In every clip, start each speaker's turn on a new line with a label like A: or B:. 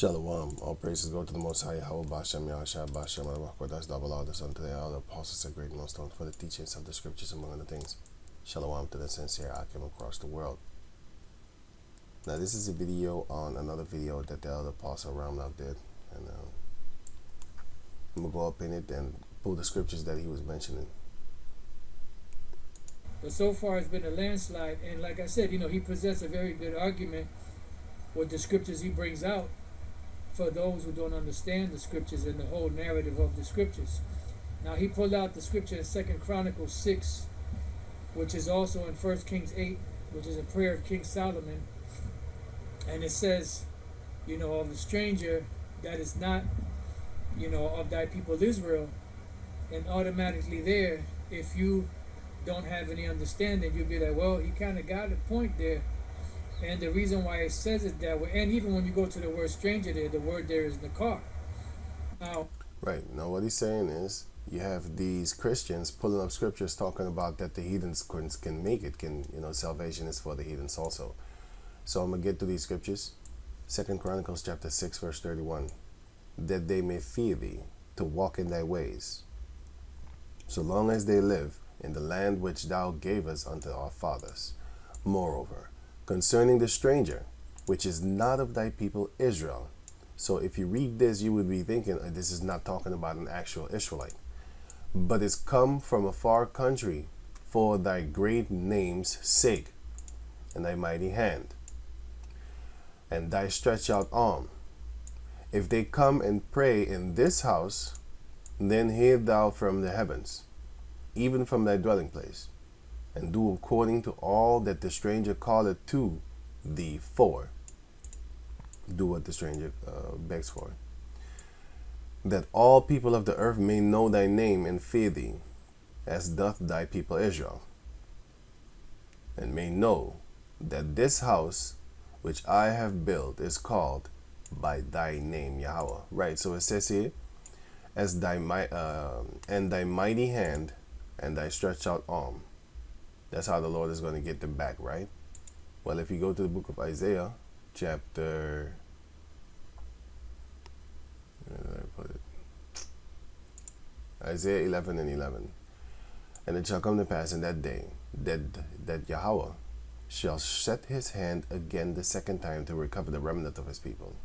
A: Shalom. All praises go to the Most High Yahweh Bashem Yahshua Bashem Alabakwa. That's double all this unto the all the apostles and great millstones for the teachings of the scriptures, among other things. Shalom to the sincere Akim across the world. Now, this is a video on another video that the elder apostle ahrayamlab did, and I'm gonna go up in it and pull the scriptures that he was mentioning.
B: But so far it's been a landslide, and like I said, he presents a very good argument with the scriptures he brings out for those who don't understand the scriptures and the whole narrative of the scriptures. Now he pulled out the scripture in 2 Chronicles 6, which is also in 1 Kings 8, which is a prayer of King Solomon. And it says, of the stranger that is not, of thy people Israel. And automatically there, if you don't have any understanding, you'll be like, well, he kind of got a point there. And the reason why it says it that way, and even when you go to the word stranger there, the word there is nakar. Now,
A: Right. Now, what he's saying is, you have these Christians pulling up scriptures talking about that the heathens can make it, salvation is for the heathens also. So I'm going to get to these scriptures. 2 Chronicles chapter 6, verse 31. That they may fear thee, to walk in thy ways, so long as they live in the land which thou gavest unto our fathers. Moreover, concerning the stranger, which is not of thy people Israel. So if you read this, you would be thinking, this is not talking about an actual Israelite, but is come from a far country for thy great name's sake, and thy mighty hand, and thy stretched out arm. If they come and pray in this house, then hear thou from the heavens, even from thy dwelling place, and do according to all that the stranger calleth to thee for. Do what the stranger begs for. That all people of the earth may know thy name and fear thee, as doth thy people Israel, and may know that this house which I have built is called by thy name Yahweh. Right, so it says here, as thy and thy mighty hand and thy stretched out arm. That's how the Lord is going to get them back, right? Well, if you go to the book of Isaiah, chapter, where did I put it? Isaiah 11 and 11. And it shall come to pass in that day that Yahweh shall set his hand again the second time to recover the remnant of his people,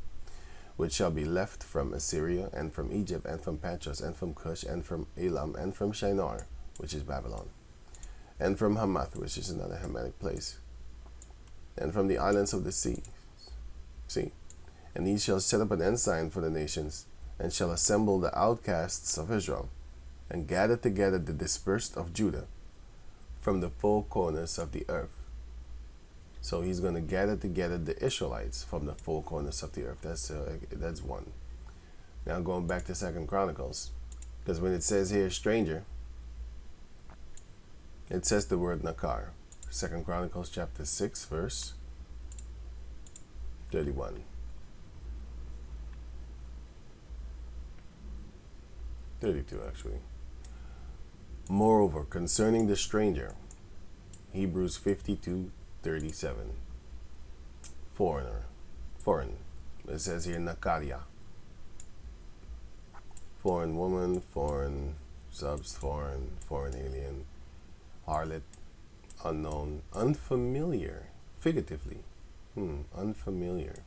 A: which shall be left from Assyria, and from Egypt, and from Patros, and from Cush, and from Elam, and from Shinar, which is Babylon, and from Hamath, which is another Hamitic place, and from the islands of the sea. And he shall set up an ensign for the nations, and shall assemble the outcasts of Israel, and gather together the dispersed of Judah from the four corners of the earth. So he's going to gather together the Israelites from the four corners of the earth. That's one. Now going back to 2 Chronicles, because when it says here stranger, it says the word nakar. 2 Chronicles chapter 6, verse 31. 32 actually. Moreover, concerning the stranger, Hebrews 52:37. Foreign. It says here nakaria. Foreign woman, foreign subs, foreign alien, harlot, unknown, unfamiliar, figuratively. Unfamiliar.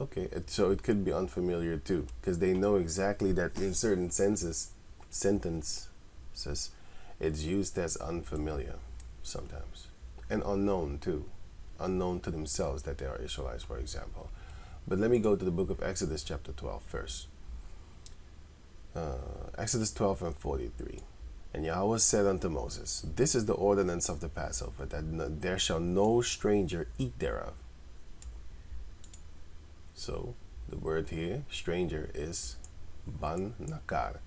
A: Okay, so it could be unfamiliar too, because they know exactly that in certain sentences, it's used as unfamiliar sometimes. And unknown too. Unknown to themselves that they are Israelites, for example. But let me go to the book of Exodus chapter 12 first. Exodus 12 and 43. And Yahweh said unto Moses, this is the ordinance of the Passover, that there shall no stranger eat thereof. So the word here, stranger, is ban nakar.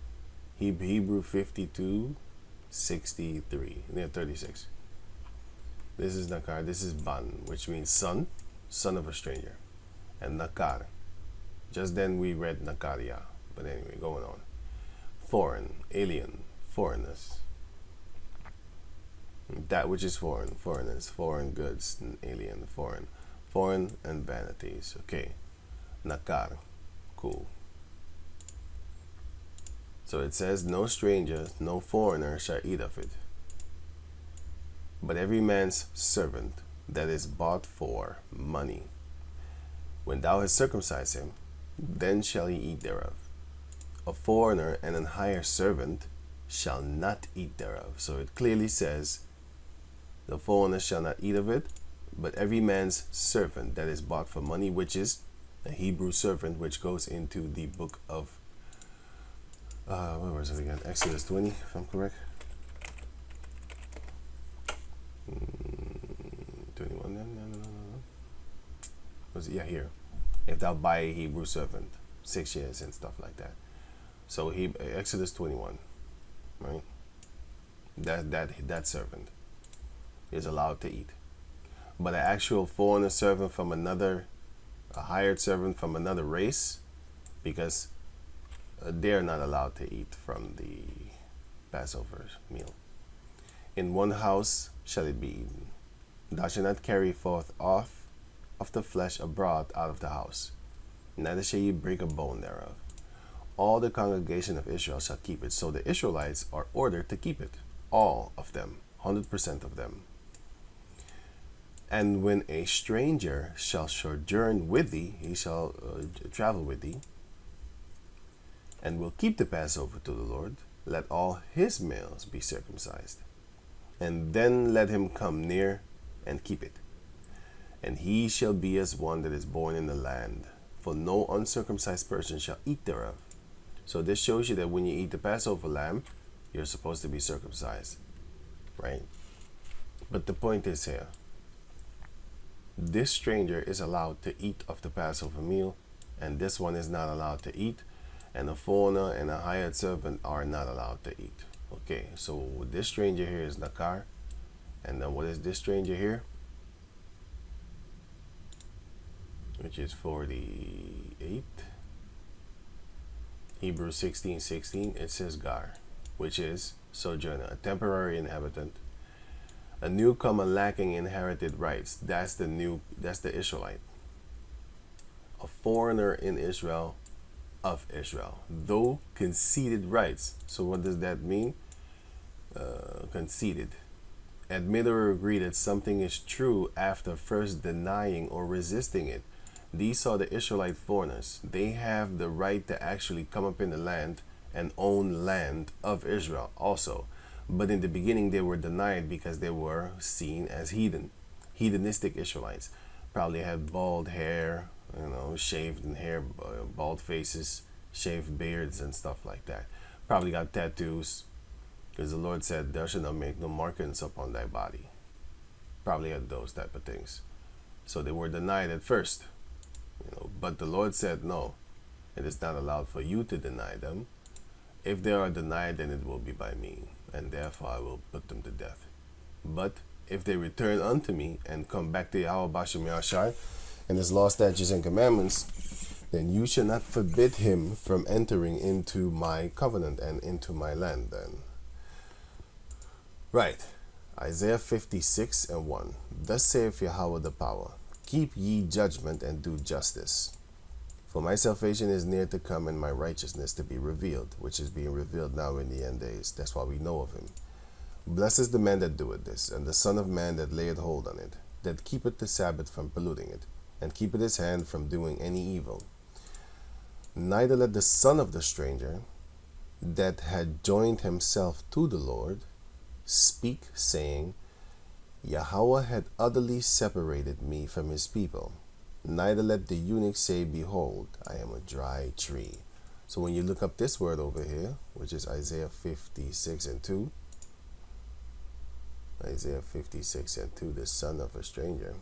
A: Hebrew 52:36. This is nakar. This is ban, which means son of a stranger, and nakar. Just then we read nakaria, but anyway, going on. Foreign, alien, foreigners. That which is foreign, foreigners, foreign goods, alien, foreign and vanities. Okay. Nakar. Cool. So it says, no stranger, no foreigner shall eat of it, but every man's servant that is bought for money. When thou hast circumcised him, then shall he eat thereof. A foreigner and an hired servant shall not eat thereof. So it clearly says, the foreigner shall not eat of it, but every man's servant that is bought for money, which is a Hebrew servant, which goes into the book of, where was it again? Exodus 20, if I'm correct. 21, no. Was it? Yeah, here. If thou buy a Hebrew servant, 6 years and stuff like that. So Exodus 21, right? That servant is allowed to eat. But an actual foreigner servant from a hired servant from another race, because they're not allowed to eat from the Passover meal. In one house shall it be eaten. Thou shalt not carry forth off of the flesh abroad out of the house, neither shall ye break a bone thereof. All the congregation of Israel shall keep it. So the Israelites are ordered to keep it. All of them, 100% of them. And when a stranger shall sojourn with thee, he shall travel with thee, and will keep the Passover to the Lord, let all his males be circumcised. And then let him come near and keep it. And he shall be as one that is born in the land, for no uncircumcised person shall eat thereof. So this shows you that when you eat the Passover lamb, you're supposed to be circumcised, right? But the point is here, this stranger is allowed to eat of the Passover meal, and this one is not allowed to eat, and a foreigner and a hired servant are not allowed to eat. Okay, so this stranger here is Nakar, and then what is this stranger here? Which is 48. Hebrews 16:16, it says Gar, which is sojourner, a temporary inhabitant, a newcomer lacking inherited rights. That's the Israelite. A foreigner in Israel, of Israel, though conceded rights. So what does that mean? Conceded. Admit or agree that something is true after first denying or resisting it. These are the Israelite foreigners. They have the right to actually come up in the land and own land of Israel also. But in the beginning, they were denied because they were seen as heathenistic Israelites. Probably had bald hair, shaved hair, bald faces, shaved beards and stuff like that. Probably got tattoos, because the Lord said, thou shalt not make no markings upon thy body. Probably had those type of things. So they were denied at first, but the Lord said, no, it is not allowed for you to deny them. If they are denied, then it will be by me, and therefore I will put them to death. But if they return unto me and come back to Yahweh Bashem Yahshai and his law, statutes, and commandments, then you shall not forbid him from entering into my covenant and into my land then. Right. Isaiah 56:1. Thus saith Yahweh the power, keep ye judgment and do justice. For my salvation is near to come, and my righteousness to be revealed, which is being revealed now in the end days. That's why we know of him. Blessed is the man that doeth this, and the son of man that layeth hold on it, that keepeth the Sabbath from polluting it, and keepeth his hand from doing any evil. Neither let the son of the stranger that had joined himself to the Lord speak, saying, Yahweh had utterly separated me from his people. Neither let the eunuch say, behold, I am a dry tree. So when you look up this word over here, which is Isaiah 56:2, Isaiah 56:2, the son of a stranger.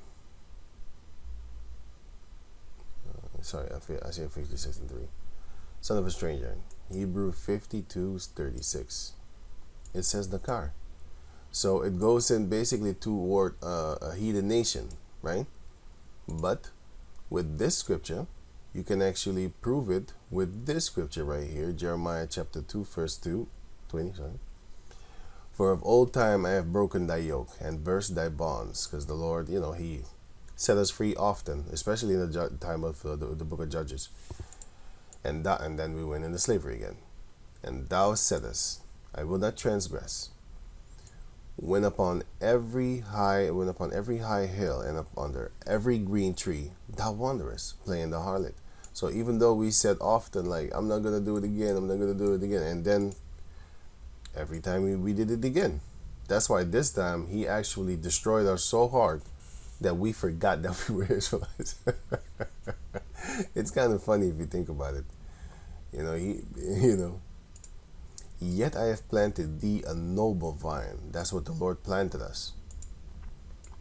A: Isaiah 56:3, son of a stranger. Hebrew 52:36. It says Nakar. So it goes in basically toward a heathen nation, right? But with this scripture, you can actually prove it with this scripture right here, Jeremiah chapter 2, verse 20. For of old time I have broken thy yoke and burst thy bonds, because the Lord, he set us free often, especially in the time of the book of Judges. And then we went into slavery again. And thou saidest, I will not transgress. When upon every high hill and up under every green tree thou wanderest, playing the harlot. So even though we said often, like, I'm not gonna do it again, and then every time we did it again. That's why this time he actually destroyed us so hard that we forgot that we were Israelites. It's kind of funny if you think about it. Yet I have planted thee a noble vine. That's what the Lord planted us.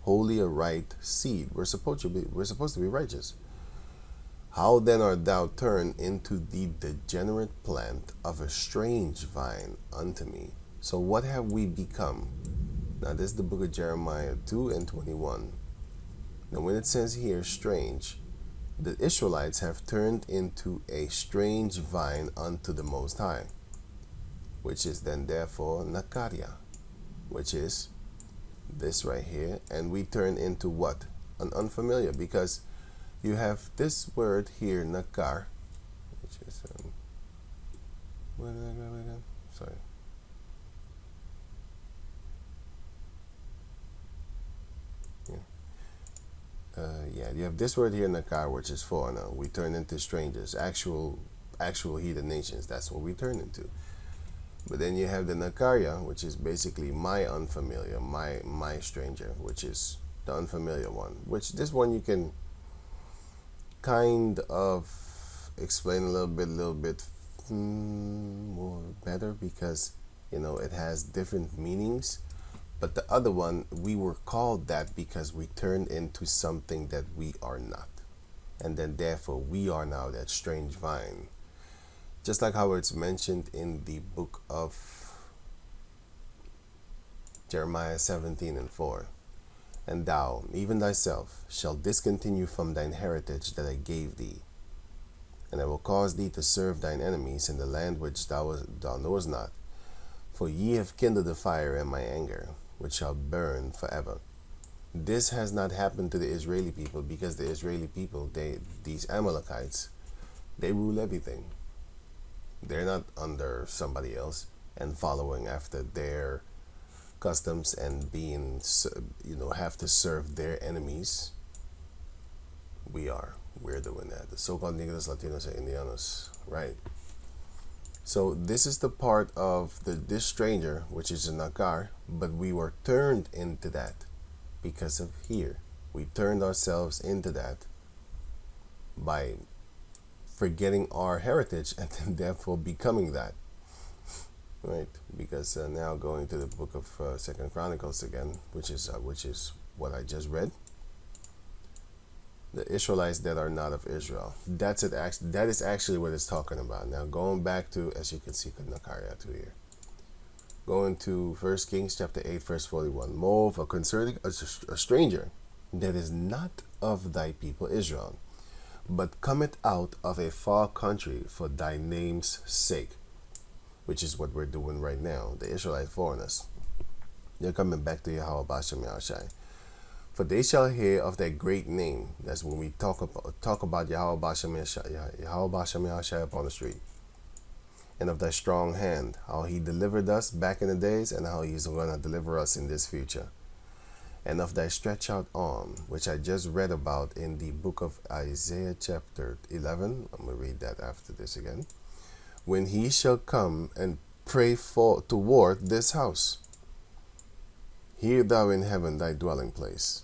A: Wholly a right seed. We're supposed to be righteous. How then art thou turned into the degenerate plant of a strange vine unto me? So what have we become? Now this is the book of Jeremiah 2:21. Now when it says here strange, the Israelites have turned into a strange vine unto the Most High, which is then therefore Nakaria, which is this right here, and we turn into what? An unfamiliar, because you have this word here, Nakar, which is where did I go again? Sorry. You have this word here, Nakar, which is foreigner. We turn into strangers, actual heathen nations. That's what we turn into. But then you have the Nakaria, which is basically my unfamiliar, my stranger, which is the unfamiliar one. Which this one you can kind of explain a little bit more better, because it has different meanings. But the other one, we were called that because we turned into something that we are not. And then therefore we are now that strange vine. Just like how it's mentioned in the book of Jeremiah 17:4. And thou, even thyself, shalt discontinue from thine heritage that I gave thee. And I will cause thee to serve thine enemies in the land which thou knowest not. For ye have kindled the fire in my anger, which shall burn forever. This has not happened to the Israeli people, because the Israeli people, these Amalekites, they rule everything. They're not under somebody else and following after their customs and being, have to serve their enemies. We're doing that. The so-called Negros, Latinos, and Indianos, right? So this is the part of this stranger, which is a Nakar, but we were turned into that because of here. We turned ourselves into that by forgetting our heritage and then therefore becoming that, right? Because now going to the book of Second Chronicles again, which is what I just read. The Israelites that are not of Israel. That's it. That is actually what it's talking about. Now going back to, as you can see, Nakaria to here. Going to 1 Kings chapter 8, verse 41. Moreover, concerning a stranger that is not of thy people Israel, but cometh out of a far country for thy name's sake, which is what we're doing right now. The Israelite foreigners, they're coming back to Yahweh Bashem Yahushai. For they shall hear of that great name. That's when we talk about Yahweh Bashem Yahushai upon the street. And of thy strong hand, how he delivered us back in the days, and how he's going to deliver us in this future. And of thy stretched out arm, which I just read about in the book of Isaiah chapter 11. I'm going to read that after this again. When he shall come and pray toward this house, hear thou in heaven thy dwelling place,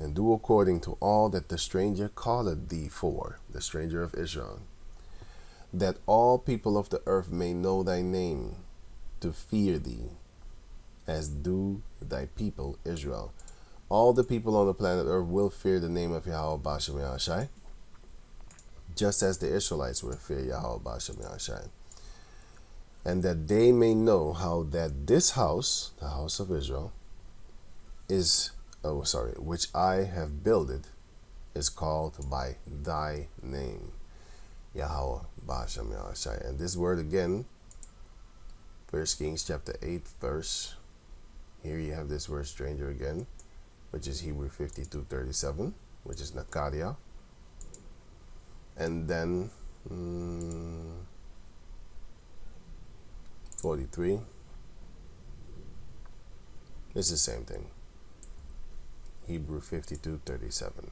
A: and do according to all that the stranger calleth thee for, the stranger of Israel, that all people of the earth may know thy name, to fear thee, as do thy people Israel. All the people on the planet earth will fear the name of Yahweh Bashem Yahushai, just as the Israelites will fear Yahweh Bashem Yahushai. And that they may know how that this house, the house of Israel, which I have builded, is called by thy name, Yahweh Bashem Yahushai. And this word again, 1 Kings chapter 8 verse, here you have this word stranger again, which is Hebrew 52:37. which is Nakadia. And then 43. It's the same thing. Hebrew 52:37.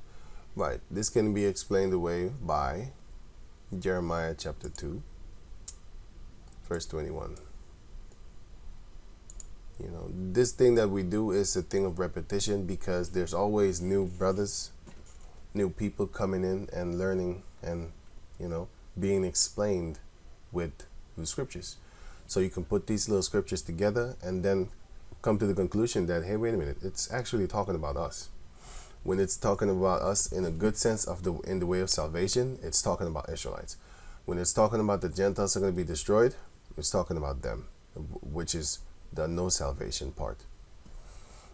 A: Right. This can be explained away by Jeremiah chapter 2, verse 21. This thing that we do is a thing of repetition because there's always new brothers, new people coming in and learning and, being explained with the scriptures. So you can put these little scriptures together and then come to the conclusion that, hey, wait a minute, it's actually talking about us. When it's talking about us in a good sense in the way of salvation, it's talking about Israelites. When it's talking about the Gentiles are going to be destroyed, it's talking about them, which is the no salvation part.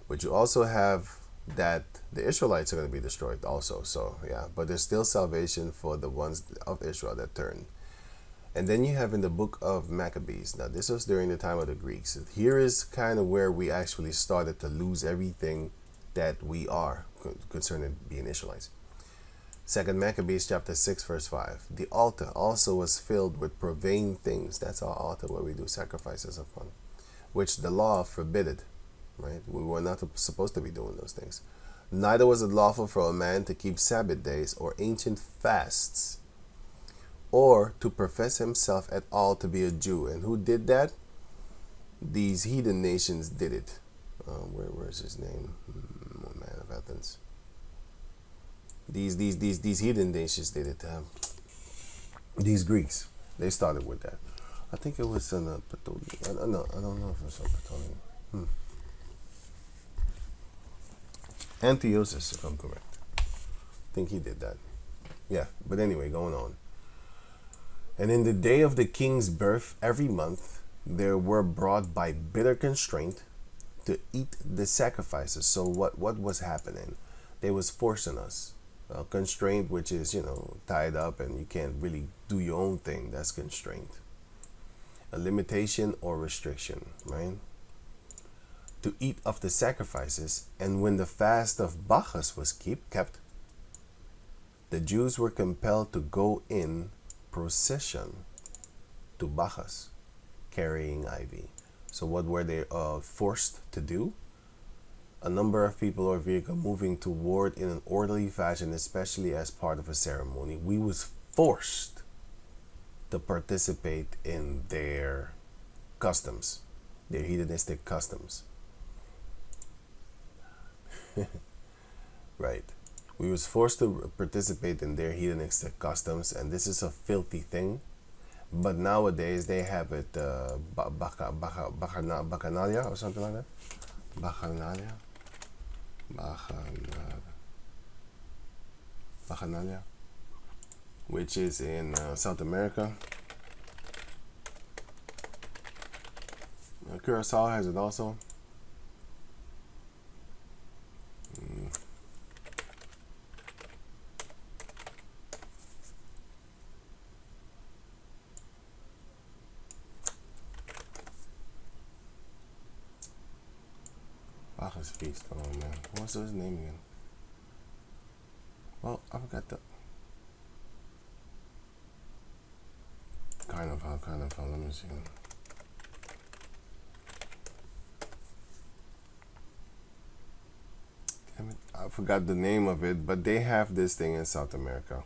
A: But you also have that the Israelites are going to be destroyed also. So yeah, but there's still salvation for the ones of Israel that turn. And then you have in the book of Maccabees. Now this was during the time of the Greeks. Here is kind of where we actually started to lose everything that we are concerning being Israelites. 2 Maccabees chapter 6 verse 5. The altar also was filled with profane things. That's our altar where we do sacrifices upon, which the law forbidded. Right? We were not supposed to be doing those things. Neither was it lawful for a man to keep Sabbath days or ancient fasts, or to profess himself at all to be a Jew. And who did that? These heathen nations did it. Where's his name? Man of Athens. These heathen nations did it. These Greeks, they started with that. I think it was in Ptolemy. No, I don't know if it was on Ptolemy. Antiochus, if I'm correct. I think he did that. Yeah, but anyway, going on. And in the day of the king's birth, every month, there were brought by bitter constraint to eat the sacrifices. So what was happening? They was forcing us. Constraint, which is, tied up and you can't really do your own thing. That's constraint. A limitation or restriction, right? To eat of the sacrifices. And when the fast of Bacchus was kept, the Jews were compelled to go in procession to Bacchus, carrying ivy. So what were they forced to do? A number of people or vehicle moving toward in an orderly fashion, especially as part of a ceremony. We was forced to participate in their customs, their hedonistic customs. Right. We was forced to participate in their hedonistic customs, and this is a filthy thing. But nowadays they have it bacchanalia or something like that. Bacchanalia, which is in South America. Curacao has it also. Bacchus feast. Oh man, what's his name again? Well, I forgot the kind of how. Let me see. Damn it, I forgot the name of it, but they have this thing in South America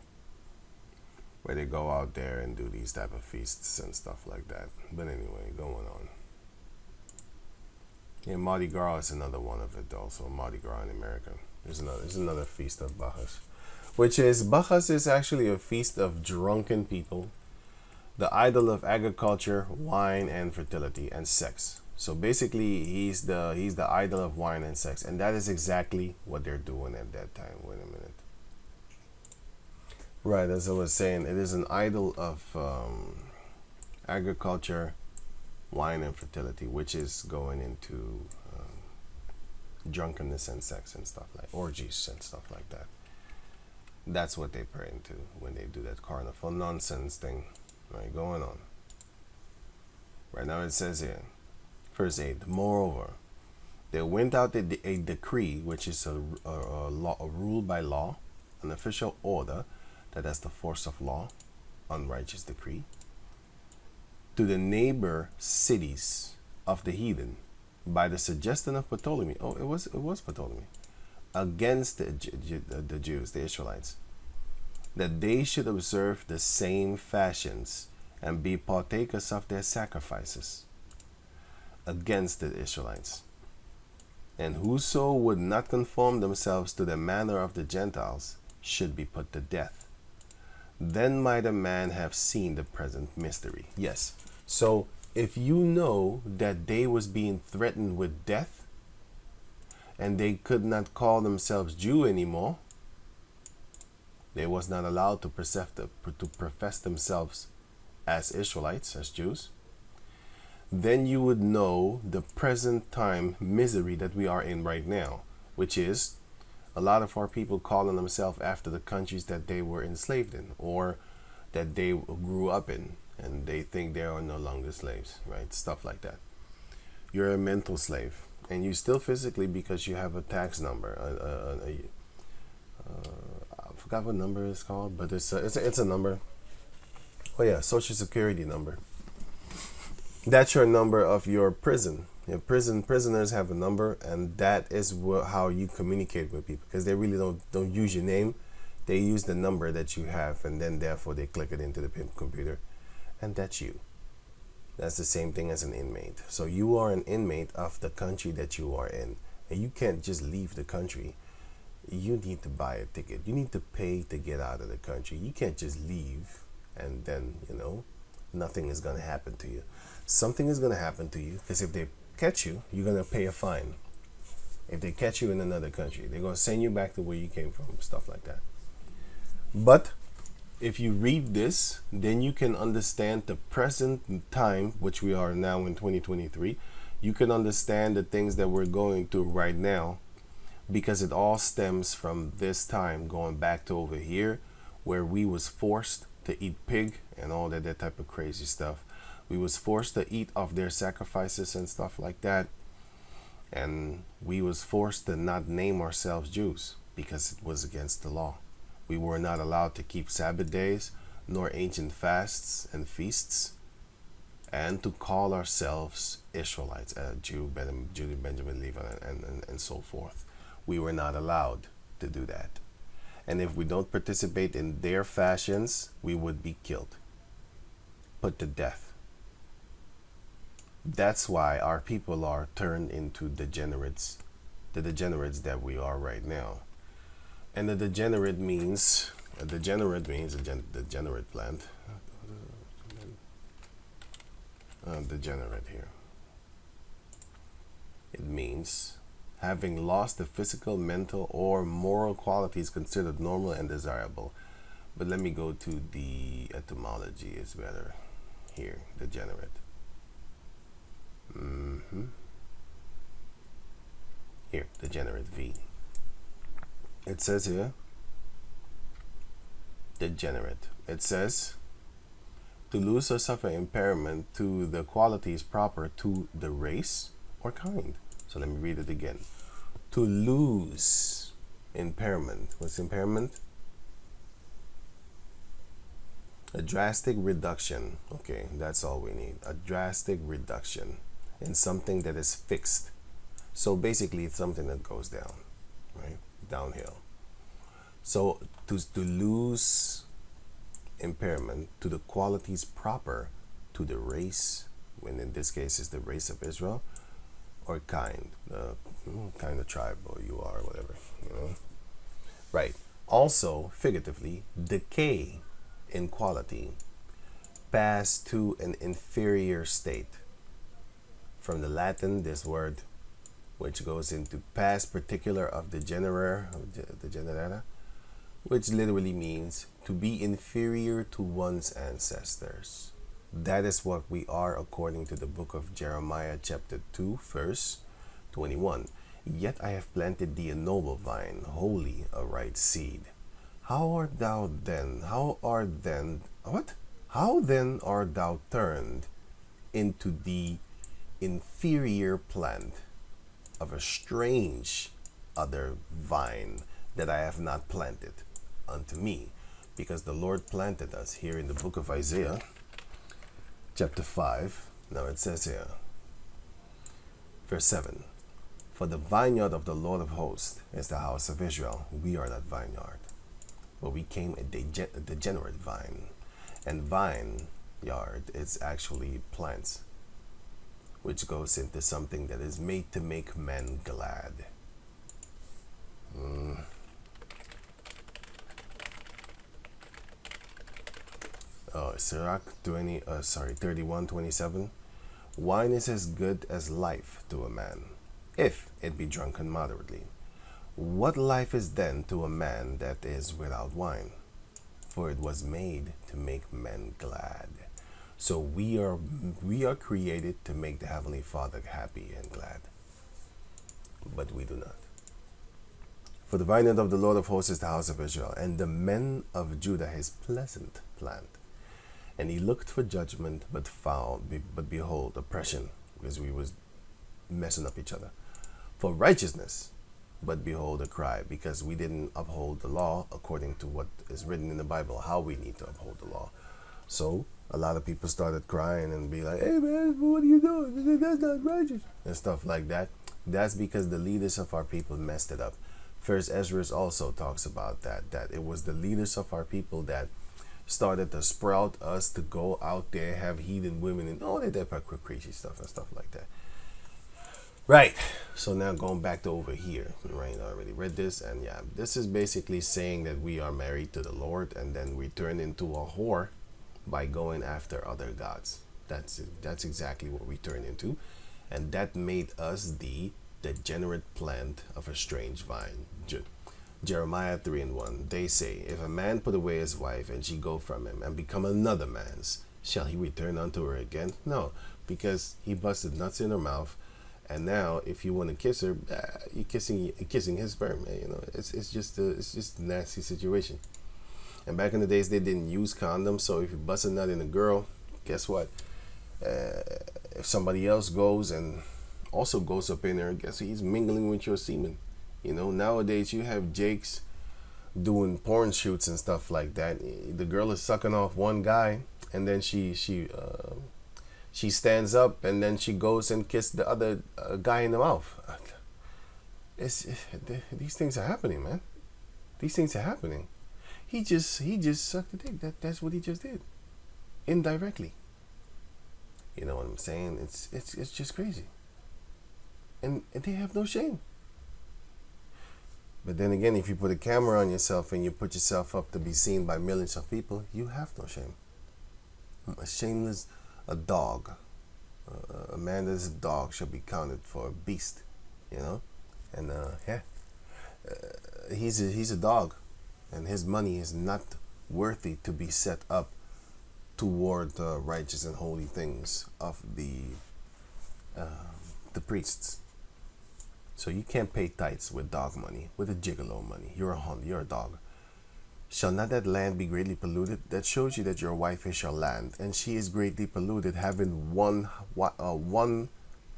A: where they go out there and do these type of feasts and stuff like that. But anyway, going on. Yeah, Mardi Gras is another one of it also. Mardi Gras in America. There's another feast of Bacchus. Bacchus is actually a feast of drunken people, the idol of agriculture, wine and fertility and sex. So basically he's the idol of wine and sex, and that is exactly what they're doing at that time. Wait a minute. Right, as I was saying, it is an idol of agriculture, wine and fertility, which is going into drunkenness and sex and stuff like orgies and stuff like that. That's what they pray into when they do that carnival nonsense thing. Right, going on. Right now it says here, verse 8, moreover, there went out a decree, which is a rule by law, an official order that has the force of law, unrighteous decree, to the neighbor cities of the heathen by the suggestion of Ptolemy. Oh, it was Ptolemy, against the Jews, the Israelites, that they should observe the same fashions and be partakers of their sacrifices, against the Israelites. And whoso would not conform themselves to the manner of the Gentiles should be put to death. Then might a man have seen the present mystery. Yes. So if you know that they was being threatened with death and they could not call themselves Jew anymore, they was not allowed to profess themselves as Israelites, as Jews, then you would know the present time misery that we are in right now, which is a lot of our people calling themselves after the countries that they were enslaved in or that they grew up in, and they think they are no longer slaves, right? Stuff like that. You're a mental slave, and you still physically, because you have a tax number. I forgot what number it's called, but it's a number. Oh yeah, Social Security number. That's your number of your prison. Your prisoners have a number, and that is how you communicate with people, because they really don't use your name. They use the number that you have, and then therefore they click it into the computer, and that's you. That's the same thing as an inmate. So you are an inmate of the country that you are in, and you can't just leave the country. You need to buy a ticket. You need to pay to get out of the country. You can't just leave and then, nothing is going to happen to you. Something is going to happen to you, because if they catch you, you're going to pay a fine. If they catch you in another country, they're going to send you back to where you came from, stuff like that. But if you read this, then you can understand the present time, which we are now in 2023. You can understand the things that we're going through right now, because it all stems from this time going back to over here, where we was forced to eat pig and all that type of crazy stuff. We was forced to eat of their sacrifices and stuff like that. And we was forced to not name ourselves Jews because it was against the law. We were not allowed to keep Sabbath days, nor ancient fasts and feasts, and to call ourselves Israelites, Jew, Benjamin, Levi, and so forth. We were not allowed to do that. And if we don't participate in their fashions, we would be killed, put to death. That's why our people are turned into degenerates, the degenerates that we are right now. And the degenerate means, a degenerate plant. Degenerate here. It means having lost the physical, mental, or moral qualities considered normal and desirable. But let me go to the etymology, is better here, degenerate. Here, degenerate V. It says here, degenerate. It says, to lose or suffer impairment to the qualities proper to the race or kind. So let me read it again. To lose impairment. What's impairment? A drastic reduction. Okay, that's all we need. A drastic reduction in something that is fixed. So basically, it's something that goes down, right? Downhill. So to lose impairment to the qualities proper to the race, when in this case is the race of Israel, or kind, the kind of tribe, or you are, whatever, Right. Also, figuratively, decay in quality, pass to an inferior state. From the Latin, this word, which goes into past particular of degenerata, which literally means to be inferior to one's ancestors. That is what we are according to the book of Jeremiah chapter 2 verse 21. Yet I have planted thee a noble vine, wholly a right seed. How then art thou turned into the inferior plant of a strange other vine that I have not planted? unto me, because the Lord planted us. Here in the book of Isaiah, chapter 5, now it says here, verse 7, for the vineyard of the Lord of hosts is the house of Israel. We are that vineyard, but we came a degenerate vine. And vineyard is actually plants, which goes into something that is made to make men glad. Sirach 31:27. Wine is as good as life to a man, if it be drunken moderately. What life is then to a man that is without wine? For it was made to make men glad. So we are created to make the Heavenly Father happy and glad, but we do not. For the vineyard of the Lord of hosts is the house of Israel, and the men of Judah his pleasant plant. And he looked for judgment, but behold, oppression, because we was messing up each other. For righteousness, but behold, a cry, because we didn't uphold the law according to what is written in the Bible, how we need to uphold the law. So a lot of people started crying and be like, hey man, what are you doing? That's not righteous. And stuff like that. That's because the leaders of our people messed it up. First Ezra also talks about that it was the leaders of our people that started to sprout us to go out there, have heathen women, and all that crazy stuff and stuff like that. Right. So now going back to over here, right? I already read this, and yeah, this is basically saying that we are married to the Lord, and then we turn into a whore by going after other gods. That's exactly what we turn into, and that made us the degenerate plant of a strange vine. Jeremiah 3:1. They say, if a man put away his wife, and she go from him, and become another man's, shall he return unto her again? No, because he busted nuts in her mouth, and now if you want to kiss her, you're kissing his sperm. You know, it's just a nasty situation. And back in the days, they didn't use condoms, so if you bust a nut in a girl, guess what? If somebody else goes and also goes up in there, guess he's mingling with your semen. You know, nowadays you have Jakes doing porn shoots and stuff like that. The girl is sucking off one guy, and then she stands up, and then she goes and kisses the other guy in the mouth. These things are happening, man. These things are happening. He just sucked the dick. That's what he just did, indirectly. You know what I'm saying? It's just crazy, and they have no shame. But then again, if you put a camera on yourself and you put yourself up to be seen by millions of people, you have no shame. A shameless, a dog, a man that is a dog should be counted for a beast, you know. And he's a dog, and his money is not worthy to be set up toward the righteous and holy things of the priests. So you can't pay tithes with dog money, with a gigolo money. You're a Honda, you're a dog. Shall not that land be greatly polluted? That shows you that your wife is your land, and she is greatly polluted, having one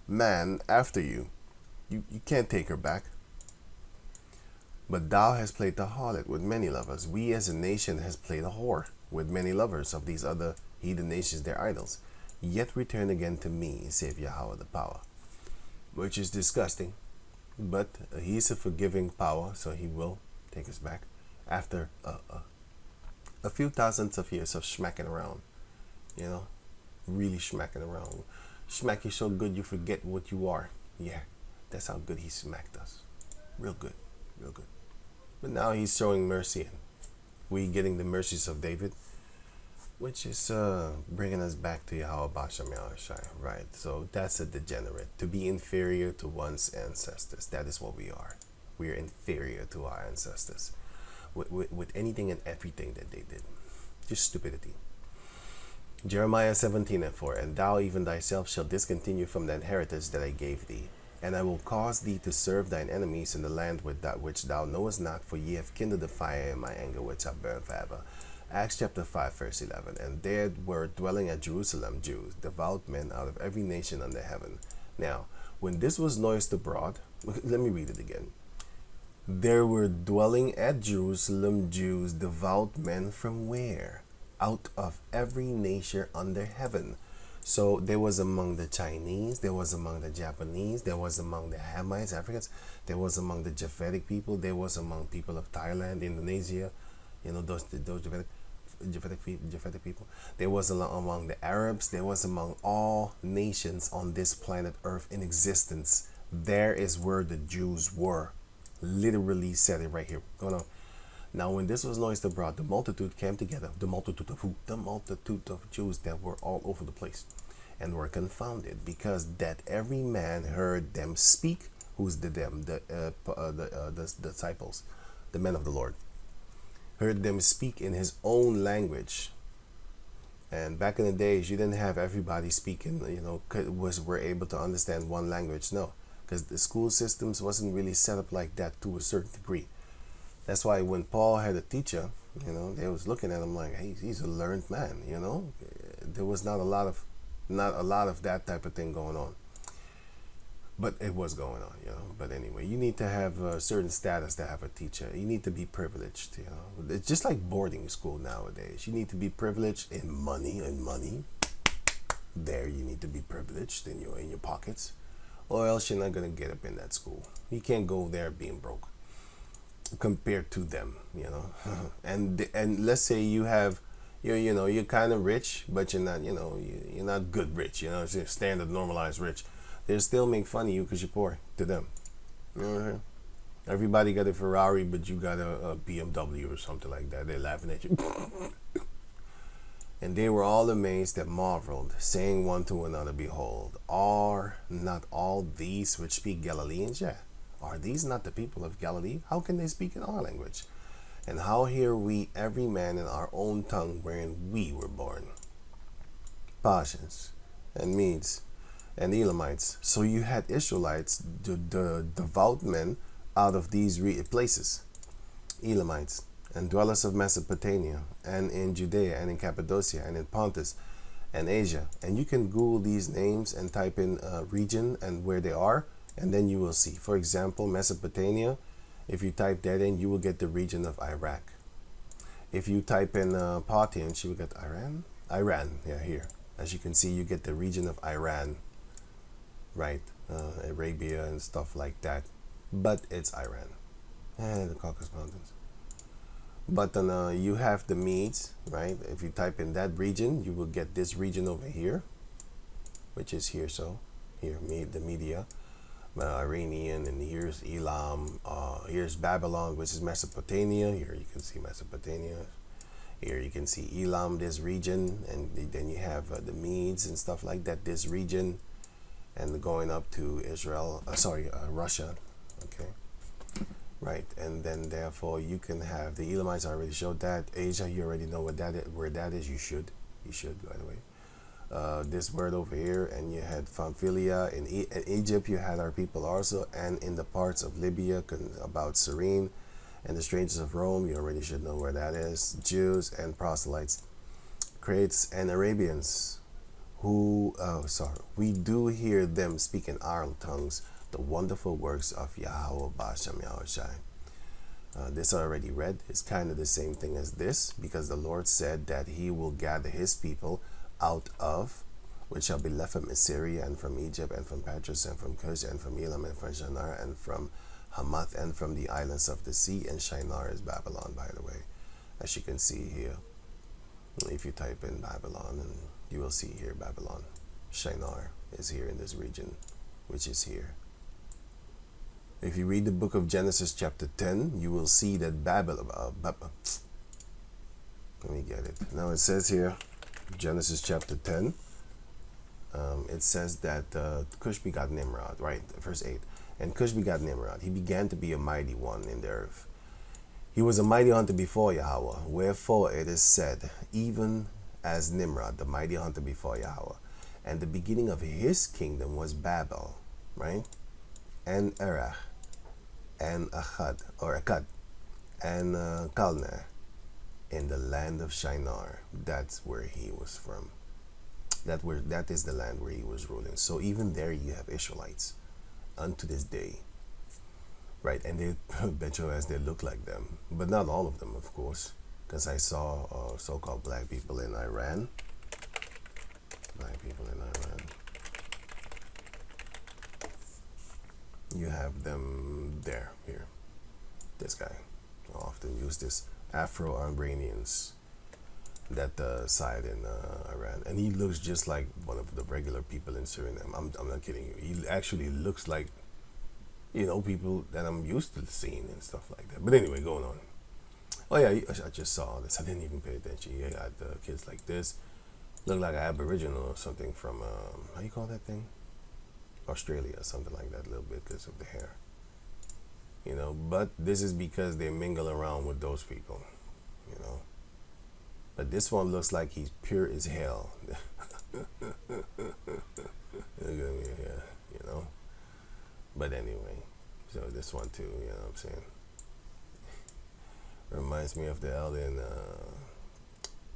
A: man after you. You can't take her back. But thou hast played the harlot with many lovers. We as a nation has played a whore with many lovers of these other heathen nations, their idols. Yet return again to me, save Yahweh the power. Which is disgusting. But he's a forgiving power, so he will take us back after a few thousands of years of smacking around. You know, really smacking around. Smack you so good you forget what you are. Yeah, that's how good he smacked us. Real good, real good. But now he's showing mercy, and we getting the mercies of David, which is bringing us back to Yahweh Bashem Yahushai, right? So that's a degenerate. To be inferior to one's ancestors. That is what we are. We are inferior to our ancestors. With anything and everything that they did. Just stupidity. Jeremiah 17:4. And thou even thyself shalt discontinue from the inheritance that I gave thee. And I will cause thee to serve thine enemies in the land with that which thou knowest not, for ye have kindled the fire in my anger, which I burn forever. Acts chapter 5, verse 11. And there were dwelling at Jerusalem Jews, devout men out of every nation under heaven. Now, when this was noised abroad, let me read it again. There were dwelling at Jerusalem Jews, devout men from where? Out of every nation under heaven. So there was among the Chinese, there was among the Japanese, there was among the Hamites, Africans, there was among the Japhetic people, there was among people of Thailand, Indonesia, those Japhetic people. There was among the Arabs, there was among all nations on this planet Earth in existence. There is where the Jews were. Literally said it right here. Going on. Now, when this was noised abroad, the multitude came together. The multitude of who? The multitude of Jews that were all over the place, and were confounded, because that every man heard them speak. Who's the them? The disciples, the men of the Lord, heard them speak in his own language. And back in the days, you didn't have everybody speaking. Were able to understand one language. No, because the school systems wasn't really set up like that to a certain degree. That's why when Paul had a teacher, they was looking at him like, hey, he's a learned man. There was not a lot of that type of thing going on, but it was going on. But anyway, you need to have a certain status to have a teacher. You need to be privileged. It's just like boarding school nowadays. You need to be privileged in money. There, you need to be privileged in your pockets, or else you're not gonna get up in that school. You can't go there being broke compared to them, and let's say you're kind of rich, but you're not, you're not good rich, it's your standard normalized rich. They still make fun of you because you're poor to them. Everybody got a Ferrari, but you got a BMW or something like that. They're laughing at you. And they were all amazed and marveled, saying one to another, behold, are not all these which speak Galileans? Yeah. Are these not the people of Galilee? How can they speak in our language? And how hear we every man in our own tongue wherein we were born? Parthians and Medes and Elamites. So you had Israelites, the devout men out of these places. Elamites and dwellers of Mesopotamia and in Judea and in Cappadocia and in Pontus and Asia. And you can Google these names and type in region and where they are, and then you will see. For example, Mesopotamia, if you type that in, you will get the region of Iraq. If you type in Parthians, you will get Iran. Yeah, here. As you can see, you get the region of Iran, right? Arabia and stuff like that. But it's Iran. And the Caucasus Mountains. But then you have the Medes, right? If you type in that region, you will get this region over here, which is here. So here, the Media. Iranian, and here's Elam, here's Babylon, which is Mesopotamia. Here you can see Mesopotamia. Here you can see Elam, this region, and then you have the Medes and stuff like that, this region, and going up to Israel, Russia, okay, right, and then therefore you can have the Elamites. I already showed that. Asia, you already know what that is, where that is. You should, by the way. This word over here, and you had Pamphylia. In Egypt, you had our people also, and in the parts of Libya, about Cyrene, and the strangers of Rome, you already should know where that is. Jews and proselytes, Cretes and Arabians, we do hear them speak in our tongues the wonderful works of Yahweh Basham Yahushai. This I already read. It's kind of the same thing as this, because the Lord said that he will gather his people out of, which shall be left from Assyria and from Egypt and from Patras and from Cush and from Elam and from Shinar and from Hamath and from the islands of the sea. And Shinar is Babylon, by the way, as you can see here. If you type in Babylon, and you will see here Babylon. Shinar is here in this region, which is here. If you read the book of Genesis chapter 10, you will see that Babylon, let me get it. Now it says here, Genesis chapter 10, it says that Cush begot Nimrod, right? Verse 8. And Cush begot Nimrod. He began to be a mighty one in the earth. He was a mighty hunter before Yahweh. Wherefore it is said, even as Nimrod, the mighty hunter before Yahweh. And the beginning of his kingdom was Babel, right? And Erech, and Akkad, and Calneh, in the land of Shinar. That's where he was from. That is the land where he was ruling. So even there you have Israelites unto this day. Right, and they bet your ass they look like them, but not all of them, of course, because I saw so-called black people in Iran. Black people in Iran. You have them there, here. This guy. I often use this Afro-Iranians that side in Iran, and he looks just like one of the regular people in Suriname. I'm not kidding you. He actually looks like, people that I'm used to seeing and stuff like that. But anyway, going on. Oh yeah, I just saw this. I didn't even pay attention. You got kids like this, look like an Aboriginal or something from how you call that thing? Australia, something like that, a little bit because of the hair. But this is because they mingle around with those people. But this one looks like he's pure as hell. Look at me here, But anyway, so this one too, you know what I'm saying? Reminds me of the elder in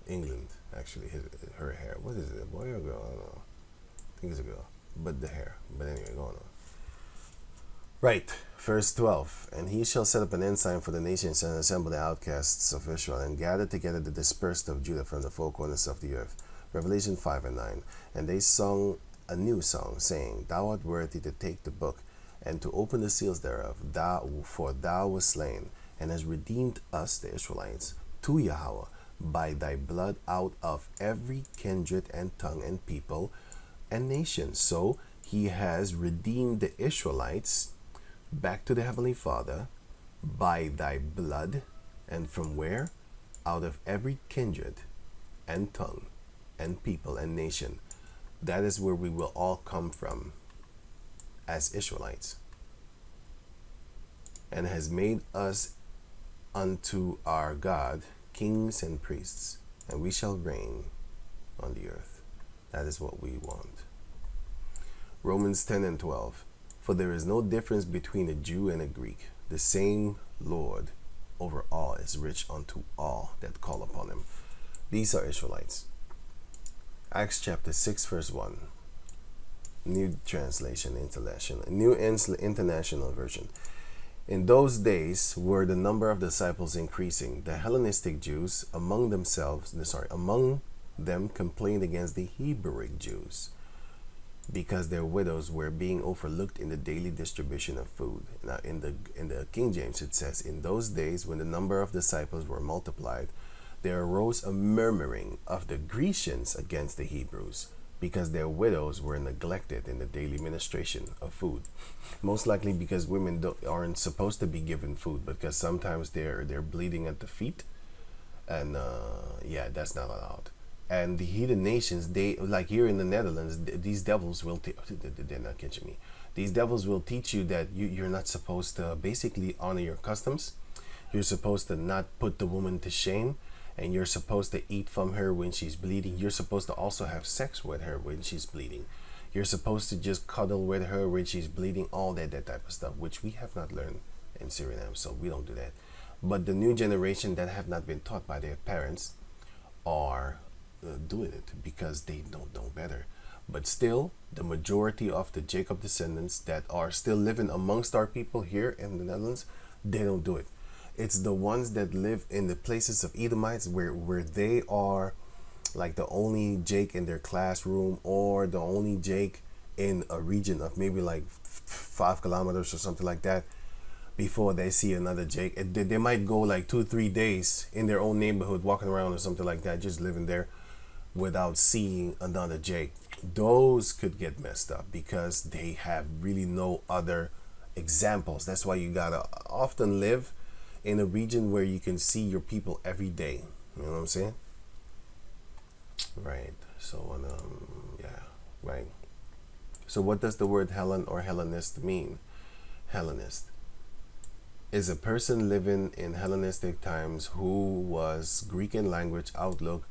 A: England, actually. Her hair. What is it, a boy or a girl? I don't know. I think it's a girl. But the hair. But anyway, going on. Right, verse 12. And he shall set up an ensign for the nations and assemble the outcasts of Israel and gather together the dispersed of Judah from the four corners of the earth. Revelation 5 and 9. And they sung a new song, saying, Thou art worthy to take the book and to open the seals thereof, for thou wast slain, and hast redeemed us, the Israelites, to Yahweh, by thy blood out of every kindred and tongue and people and nation. So he has redeemed the Israelites back to the Heavenly Father by thy blood, and from where? Out of every kindred and tongue and people and nation. That is where we will all come from as Israelites, and has made us unto our God kings and priests, and we shall reign on the earth. That is what we want. Romans 10 and 12. For there is no difference between a Jew and a Greek. The same Lord over all is rich unto all that call upon him. These are Israelites. Acts chapter 6 verse 1. New Translation International. New International Version. In those days were the number of disciples increasing. The Hellenistic Jews among them complained against the Hebrewic Jews, because their widows were being overlooked in the daily distribution of food. Now, in the King James, it says, in those days when the number of disciples were multiplied, there arose a murmuring of the Grecians against the Hebrews, because their widows were neglected in the daily ministration of food. Most likely because women aren't supposed to be given food, because sometimes they're bleeding at the feet, and that's not allowed. And the heathen nations, they, like here in the Netherlands, these devils will they're not catching me. These devils will teach you that you're not supposed to basically honor your customs. You're supposed to not put the woman to shame, and you're supposed to eat from her when she's bleeding. You're supposed to also have sex with her when she's bleeding. You're supposed to just cuddle with her when she's bleeding, all that type of stuff, which we have not learned in Suriname, so we don't do that. But the new generation that have not been taught by their parents are doing it because they don't know better. But still, the majority of the Jacob descendants that are still living amongst our people here in the Netherlands, they don't do it. It's the ones that live in the places of Edomites where they are like the only Jake in their classroom, or the only Jake in a region of maybe like 5 kilometers or something like that before they see another Jake. They might go like 2-3 days in their own neighborhood walking around or something like that, just living there without seeing another Jake. Those could get messed up because they have really no other examples. That's why you gotta often live in a region where you can see your people every day. You know what I'm saying? Right. So, right. So what does the word Hellen or Hellenist mean? Hellenist is a person living in Hellenistic times who was Greek in language, outlook,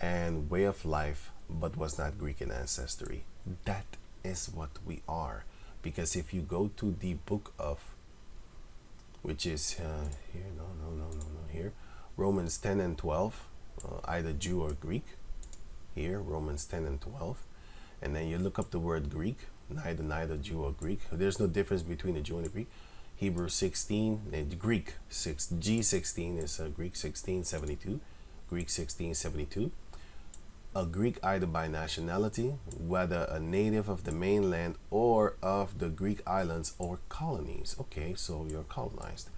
A: and way of life, but was not Greek in ancestry. That is what we are. Because if you go to the book of, which is here, Romans 10 and 12, either Jew or Greek, here, Romans 10 and 12, and then you look up the word Greek, neither Jew or Greek. There's no difference between a Jew and a Greek. Hebrew 16, and Greek G16 is Greek 1672, Greek 1672. A Greek either by nationality, whether a native of the mainland or of the Greek islands or colonies. Okay, so you're colonized.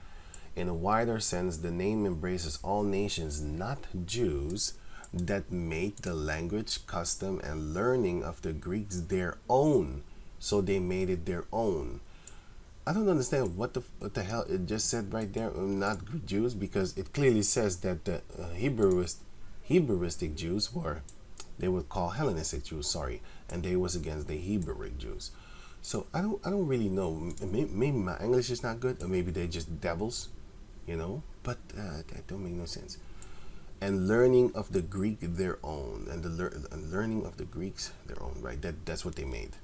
A: In a wider sense, the name embraces all nations, not Jews, that made the language, custom, and learning of the Greeks their own. So they made it their own. I don't understand what the hell it just said right there. Not Jews, because it clearly says that the Hebrewistic Jews were, they would call Hellenistic Jews, sorry, and they was against the Hebrewic Jews. So I don't really know. Maybe my English is not good, or maybe they're just devils, But that don't make no sense. And learning of the Greek their own, and the learning of the Greeks their own, right? That's what they made.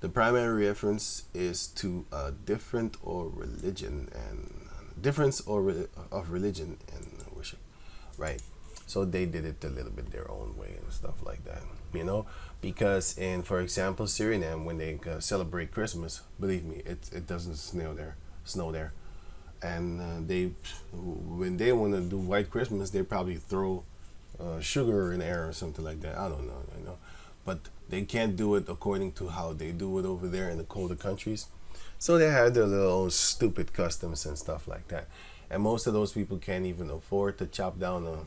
A: The primary reference is to a difference of religion and worship, right? So they did it a little bit their own way and stuff like that, Because for example, Suriname, when they celebrate Christmas, believe me, it doesn't snow there, and when they want to do White Christmas, they probably throw sugar in the air or something like that. I don't know, but they can't do it according to how they do it over there in the colder countries. So they have their little stupid customs and stuff like that. And most of those people can't even afford to chop down a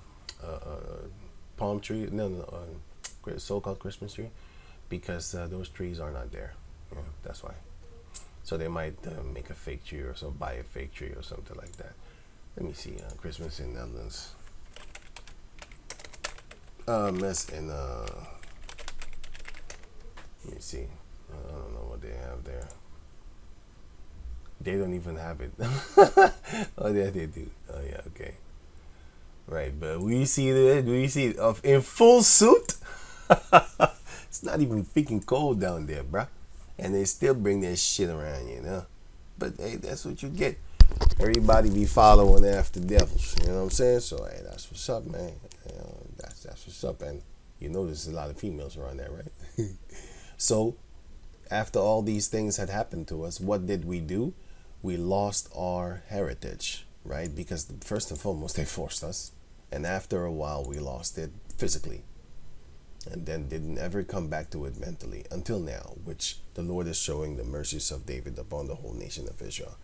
A: palm tree, so-called Christmas tree, because those trees are not there. That's why. So they might make a fake tree or so, buy a fake tree or something like that. Let me see, Christmas in Netherlands. Let me see. I don't know what they have there. They don't even have it. Oh, yeah, they do. Oh, yeah, okay. Right, but we see it in full suit. It's not even freaking cold down there, bruh. And they still bring that shit around, But hey, that's what you get. Everybody be following after devils. You know what I'm saying? So hey, that's what's up, man. That's what's up. And there's a lot of females around there, right? So after all these things had happened to us, what did we do? We lost our heritage, right? Because first and foremost, they forced us. And after a while, we lost it physically. And then didn't ever come back to it mentally until now, which the Lord is showing the mercies of David upon the whole nation of Israel.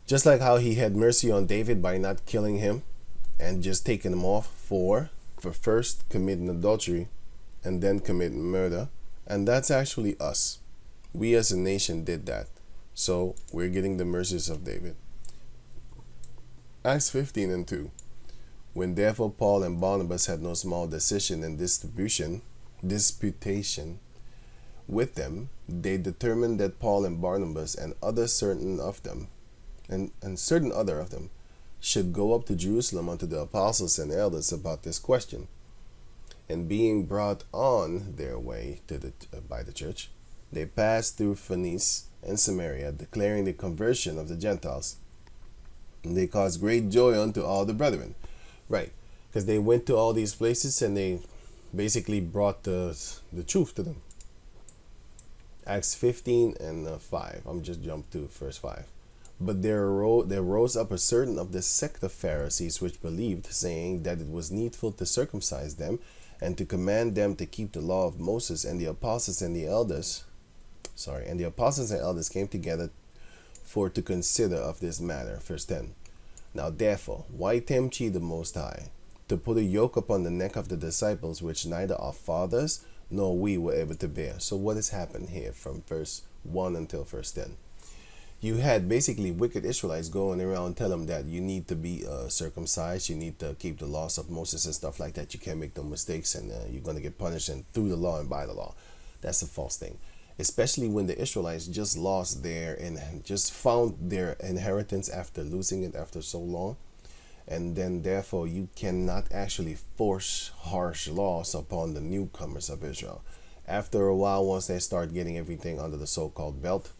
A: Just like how he had mercy on David by not killing him and just taking him off for first committing adultery and then committing murder. And that's actually us. We as a nation did that. So we're getting the mercies of David. Acts 15:2. When therefore Paul and Barnabas had no small decision and disputation with them, they determined that Paul and Barnabas and certain other of them should go up to Jerusalem unto the apostles and elders about this question. And being brought on their way by the church, they passed through Phoenicia and Samaria, declaring the conversion of the Gentiles. And they caused great joy unto all the brethren. Right, because they went to all these places and they basically brought the truth to them. Acts 15:5. I'm just jumped to verse 5. But there rose up a certain of the sect of Pharisees which believed, saying that it was needful to circumcise them and to command them to keep the law of Moses. And the apostles and elders came together for to consider of this matter. Verse 10. Now therefore, why tempt ye the Most High, to put a yoke upon the neck of the disciples, which neither our fathers nor we were able to bear? So what has happened here from verse 1 until verse 10? You had basically wicked Israelites going around telling them that you need to be circumcised, you need to keep the laws of Moses and stuff like that. You can't make no mistakes, and you're going to get punished and through the law and by the law. That's a false thing. Especially when the Israelites just lost just found their inheritance after losing it after so long. And then therefore you cannot actually force harsh laws upon the newcomers of Israel. After a while, once they start getting everything under the so-called belt,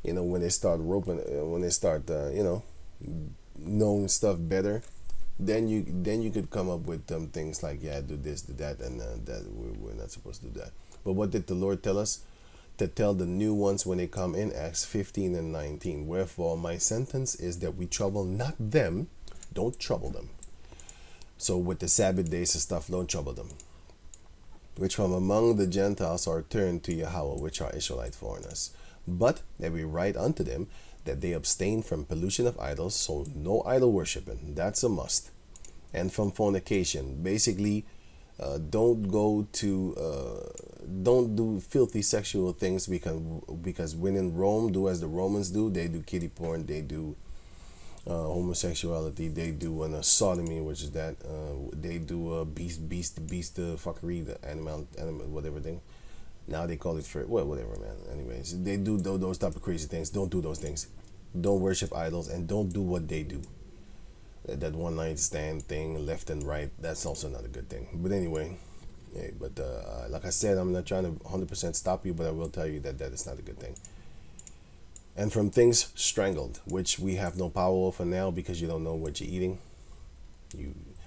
A: when they start knowing stuff better, then you could come up with things like, do this, do that, and that we're not supposed to do that. But what did the Lord tell us? to tell the new ones when they come in Acts 15 and 19. Wherefore my sentence is that we trouble not them, don't trouble them. So with the Sabbath days and stuff, don't trouble them. Which from among the Gentiles are turned to Yahweh, which are Israelite foreigners. But that we write unto them that they abstain from pollution of idols, so no idol worshiping, that's a must. And from fornication, basically, don't do filthy sexual things, because when in Rome, do as the Romans do. They do kiddie porn, they do homosexuality, they do sodomy, which is that they do beast fuckery, the animal whatever thing. Now they call it whatever, man. Anyways, they do those type of crazy things. Don't do those things. Don't worship idols, and don't do what they do. That one night stand thing, left and right, that's also not a good thing. But anyway, yeah, but like I said, I'm not trying to 100% stop you, but I will tell you that is not a good thing. And from things strangled, which we have no power over now because you don't know what you're eating.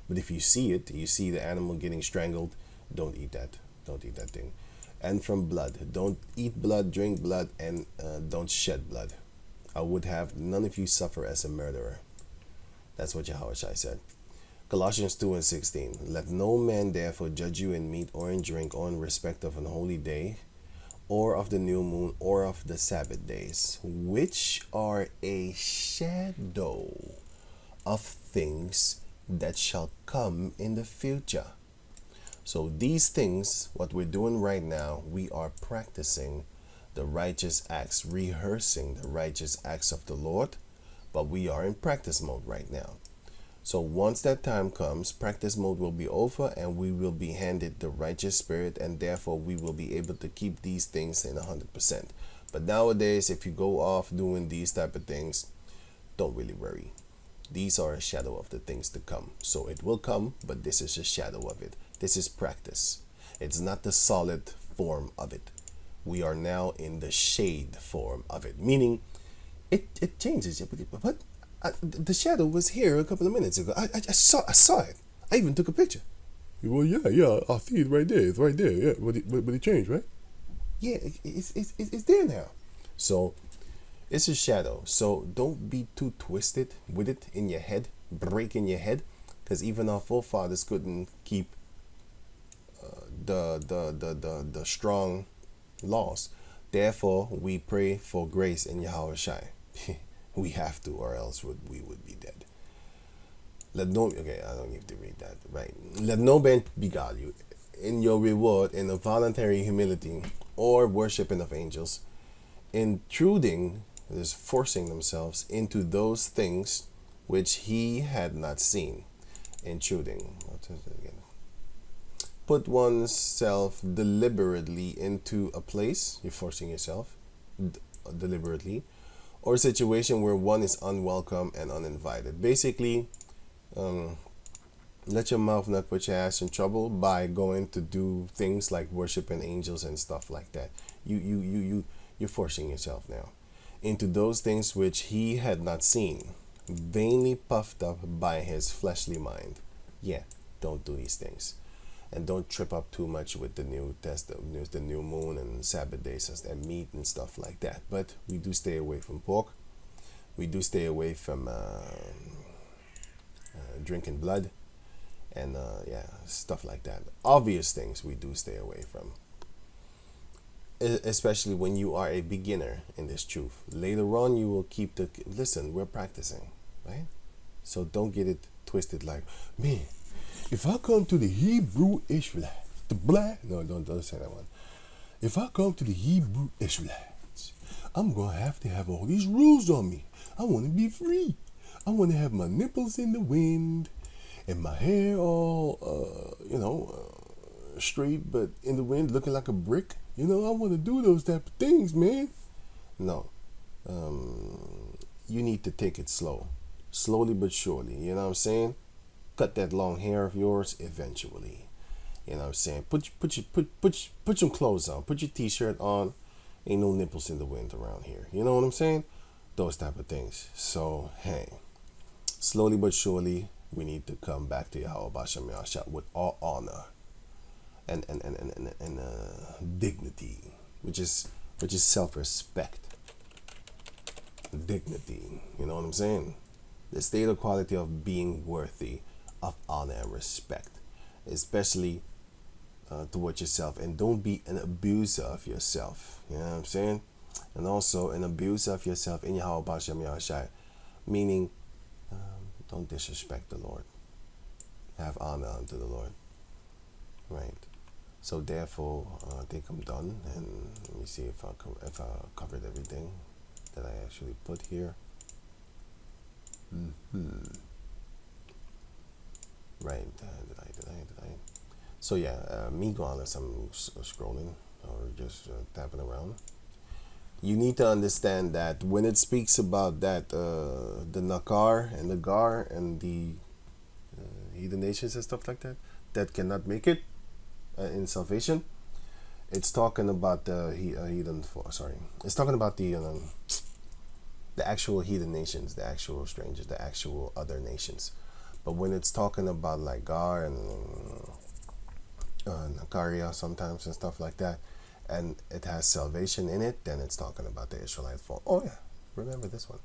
A: But if you see it, you see the animal getting strangled, don't eat that. Don't eat that thing. And from blood, don't eat blood, drink blood, and don't shed blood. I would have none of you suffer as a murderer. That's what Yahushua said. Colossians 2 and 16. Let no man therefore judge you in meat or in drink or in respect of an holy day, or of the new moon, or of the Sabbath days, which are a shadow of things that shall come in the future. So these things, what we're doing right now, we are practicing the righteous acts, rehearsing the righteous acts of the Lord, but we are in practice mode right now. So once that time comes, practice mode will be over and we will be handed the righteous spirit, and therefore we will be able to keep these things in 100%. But nowadays, if you go off doing these type of things, don't really worry. These are a shadow of the things to come. So it will come, but this is a shadow of it. This is practice. It's not the solid form of it. We are now in the shade form of it, meaning it changes. But the shadow was here a couple of minutes ago. I saw it. I even took a picture. Well, yeah, I see it right there. It's right there. Yeah, but it changed, right? Yeah, it's there now. So it's a shadow. So don't be too twisted with it in your head, breaking your head, because even our forefathers couldn't keep the strong laws. Therefore, we pray for grace in Yahushua. We have to, or else we would be dead. I don't need to read that. Right. Let no man beguile you in your reward in a voluntary humility or worshiping of angels, intruding, is forcing themselves into those things which he had not seen. Intruding. What is it again? Put oneself deliberately into a place. You're forcing yourself deliberately, or a situation where one is unwelcome and uninvited. Basically, let your mouth not put your ass in trouble by going to do things like worshiping angels and stuff like that. You're forcing yourself now into those things which he had not seen, vainly puffed up by his fleshly mind. Yeah, don't do these things. And don't trip up too much with the the new moon and Sabbath days and meat and stuff like that. But we do stay away from pork. We do stay away from drinking blood and stuff like that. Obvious things we do stay away from. Especially when you are a beginner in this truth. Later on, you will keep listen, we're practicing, right? So don't get it twisted like, man, if I come to the Hebrew Israelites, don't say that one. If I come to the Hebrew Israelites, I'm going to have all these rules on me. I want to be free. I want to have my nipples in the wind and my hair all, straight, but in the wind looking like a brick. I want to do those type of things, man. No. You need to take it slow. Slowly but surely. You know what I'm saying? Cut that long hair of yours eventually. You know what I'm saying? Put some clothes on. Put your t-shirt on. Ain't no nipples in the wind around here. You know what I'm saying? Those type of things. So, hey, slowly but surely, we need to come back to Yahweh Bashem Yahshua with all honor and dignity, which is which is self-respect, dignity. You know what I'm saying? The state or quality of being worthy of honor and respect, especially towards yourself. And don't be an abuser of yourself. You know what I'm saying? And also an abuser of yourself in Yahweh Bashem Yahshai, meaning don't disrespect the Lord. Have honor unto the Lord. Right. So therefore, I think I'm done. And let me see if I covered everything that I actually put here. Right. Did I? So yeah, me going as I'm scrolling or just tapping around. You need to understand that when it speaks about that, the Nakar and the Gar and the heathen nations and stuff like that, that cannot make it in salvation, it's talking about the heathen. It's talking about the actual heathen nations, the actual strangers, the actual other nations. But when it's talking about like Gar and Nakaria sometimes and stuff like that, and it has salvation in it, then it's talking about the Israelite fall. Oh yeah, remember this one.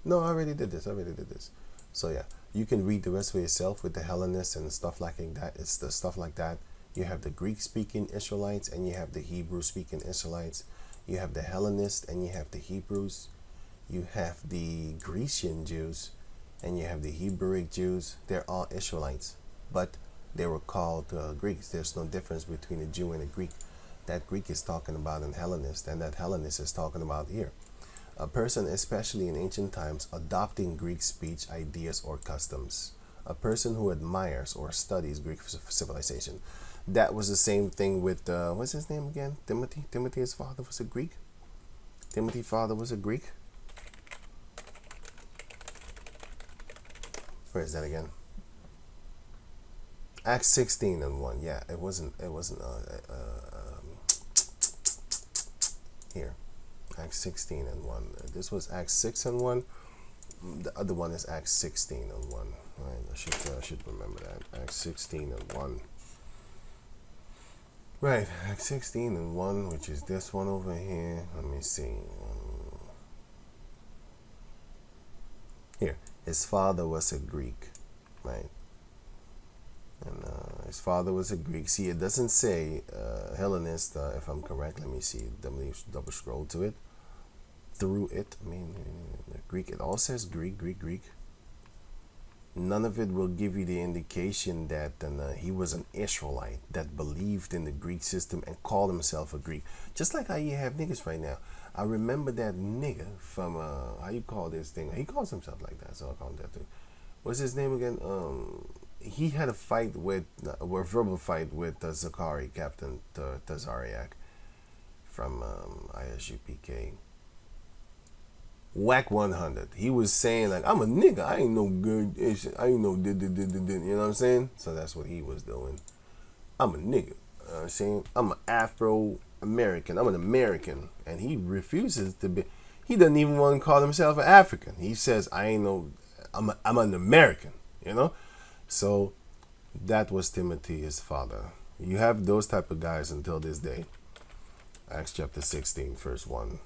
A: No, I already did this. So yeah, you can read the rest for yourself with the Hellenists and stuff like that. It's the stuff like that. You have the Greek-speaking Israelites and you have the Hebrew-speaking Israelites. You have the Hellenists and you have the Hebrews. You have the Grecian Jews and you have the Hebrewic Jews. They're all Israelites, but they were called Greeks. There's no difference between a Jew and a Greek. That Greek is talking about an Hellenist, and that Hellenist is talking about here. A person, especially in ancient times, adopting Greek speech, ideas, or customs. A person who admires or studies Greek civilization. That was the same thing with, what's his name again? Timothy? Timothy's father was a Greek? Timothy's father was a Greek? Where is that again? Acts 16 and 1. Yeah, it wasn't here. Acts 16 and 1. This was Acts 6 and 1. The other one is Acts 16 and 1. Right, I should remember that. Acts 16 and 1. Right, Acts 16 and 1, which is this one over here. Let me see. Here, his father was a Greek, right? And his father was a Greek. See, it doesn't say Hellenist, if I'm correct. Let me see. Let me double scroll to it. Through it, I mean, Greek. It all says Greek. None of it will give you the indication that he was an Israelite that believed in the Greek system and called himself a Greek. Just like how you have niggas right now. I remember that nigga from, how you call this thing? He calls himself like that, so I'll call him that too. What's his name again? He had a fight with, a verbal fight with Zakari, Captain Tazariak from ISUPK. Whack 100. He was saying like, I'm a nigga. I ain't no good. I ain't no did. You know what I'm saying? So that's what he was doing. I'm a nigga. You know what I'm saying? I'm an Afro-American. I'm an American. And he refuses to be. He doesn't even want to call himself an African. He says, I ain't no, I'm an American. You know? So that was Timothy, his father. You have those type of guys until this day. Acts chapter 16, verse 1.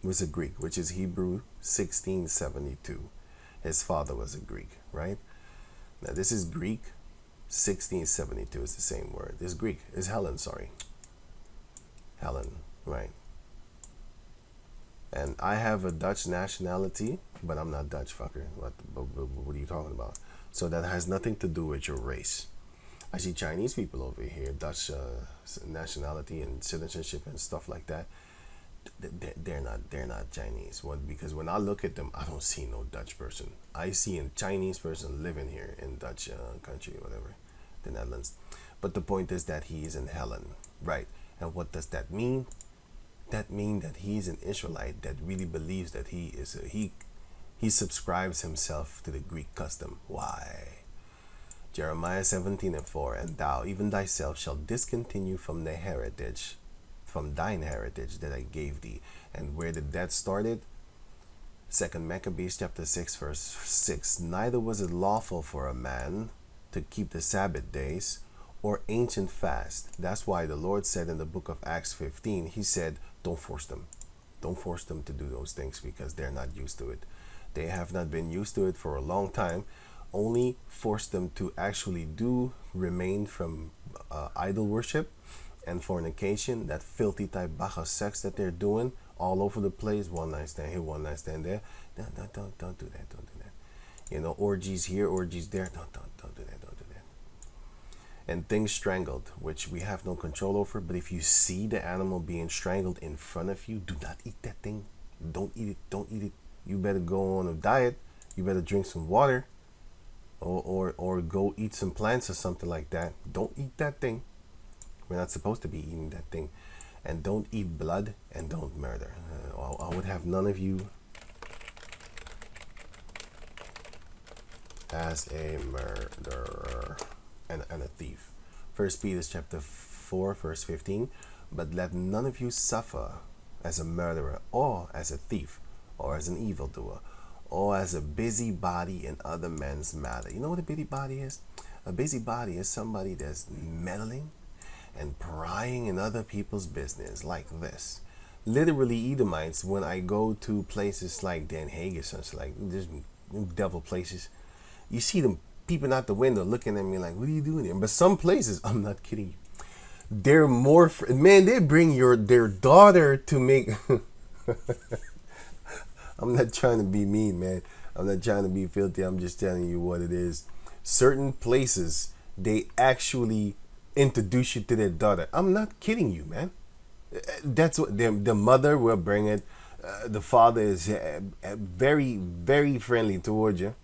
A: Was a Greek, which is Hebrew 1672. His father was a Greek, right? Now this is Greek 1672 is the same word. This Greek is Helen, Helen, right? And I have a Dutch nationality, but I'm not Dutch, fucker. What are you talking about? So that has nothing to do with your race. I see Chinese people over here, Dutch nationality and citizenship and stuff like that. They're not Chinese. Because when I look at them, I don't see no Dutch person. I see a Chinese person living here in Dutch country, whatever, the Netherlands. But the point is that he is in Helen, right? And what does that mean? That means that he's an Israelite that really believes that he subscribes himself to the Greek custom. Why? Jeremiah 17 and 4, and thou, even thyself, shall discontinue from the heritage, from thine heritage that I gave thee. And where did that started? 2 Maccabees chapter 6 verse 6. Neither was it lawful for a man to keep the Sabbath days or ancient fast. That's why the Lord said in the book of Acts 15, he said, don't force them. Don't force them to do those things because they're not used to it. They have not been used to it for a long time. Only force them to actually remain from idol worship and fornication, that filthy type baja sex that they're doing all over the place. One night stand here, one night stand there. Don't do that. Don't do that. Orgies here, orgies there. Don't do that. Don't do that. And things strangled, which we have no control over. But if you see the animal being strangled in front of you, do not eat that thing. Don't eat it. Don't eat it. You better go on a diet. You better drink some water, or go eat some plants or something like that. Don't eat that thing. We're not supposed to be eating that thing. And don't eat blood, and don't murder. I would have none of you as a murderer and a thief. 1 Peter chapter 4, verse 15. But let none of you suffer as a murderer, or as a thief, or as an evildoer, or as a busybody in other men's matter. You know what a busybody is? A busybody is somebody that's meddling and prying in other people's business, like this. Literally, Edomites, when I go to places like Den Haag or something, like this devil places, you see them peeping out the window looking at me like, what are you doing here? But some places, I'm not kidding you, they're more, man, they bring their daughter to make, I'm not trying to be mean, man. I'm not trying to be filthy. I'm just telling you what it is. Certain places, they actually introduce you to their daughter. I'm not kidding you, man. That's what the mother will bring it. The father is very, very friendly towards you.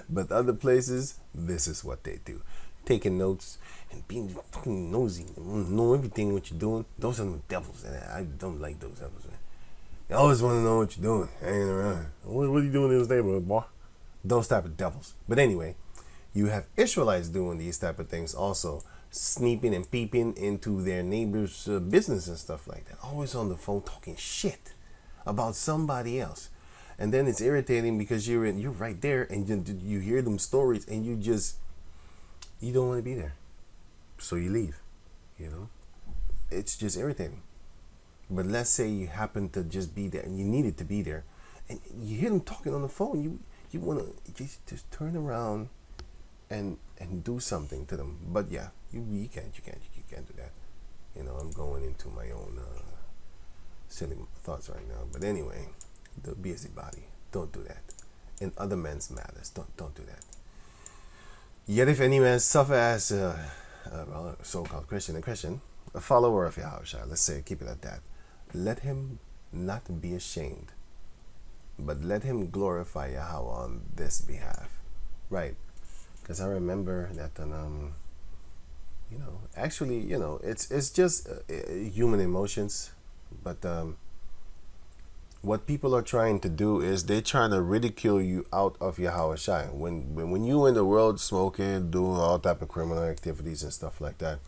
A: But other places, this is what they do. Taking notes and being fucking nosy and know everything what you're doing. Those are the devils. And I don't like those devils, man. You always want to know what you're doing. Hanging around. What are you doing in this neighborhood, boy? Those type of devils. But anyway, you have Israelites doing these type of things also. Sneaking and peeping into their neighbor's business and stuff like that. Always on the phone talking shit about somebody else. And then it's irritating because you're right there and you hear them stories and you don't want to be there. So you leave, It's just irritating. But let's say you happen to just be there and you needed to be there and you hear them talking on the phone. You want to just turn around and do something to them. But yeah, you can't do that. I'm going into my own silly thoughts right now. But anyway, the busybody, don't do that. In other men's matters, don't do that. Yet if any man suffer as a so-called Christian, a follower of Yahweh, let's say, keep it at that, let him not be ashamed, but let him glorify Yahweh on this behalf. Right. Because I remember that, actually, it's just human emotions. But what people are trying to do is they're trying to ridicule you out of Yahweh Shai. When you in the world smoking, doing all type of criminal activities and stuff like that,